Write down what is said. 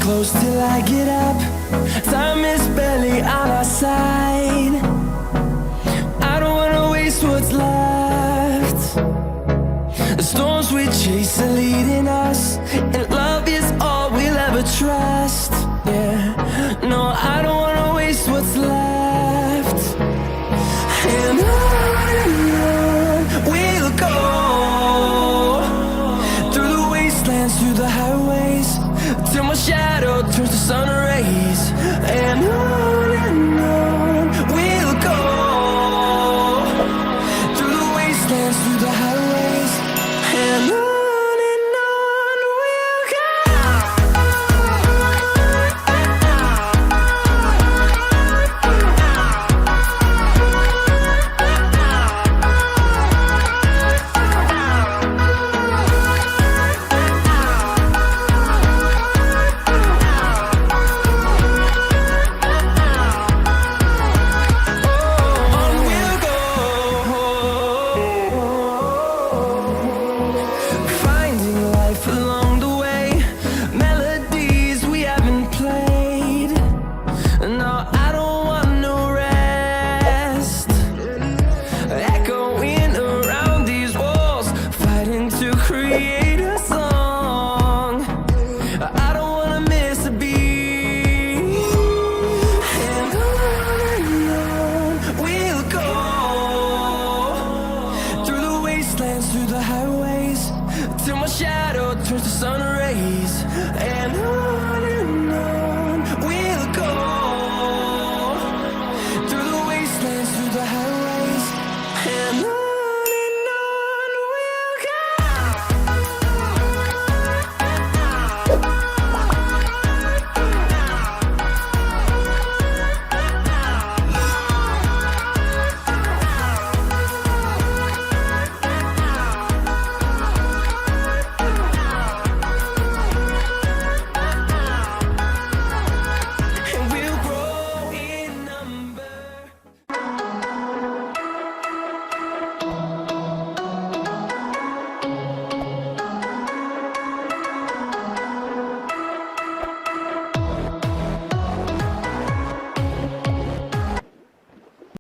close till I get up. Time is barely on our side. I don't wanna waste what's left. The storms we chase are leading us, and love is all we'll ever trust. Yeah, no, I don't wanna waste what's left. And on we'll go, through the wastelands, through the highways, till my shadow turns to sun rays.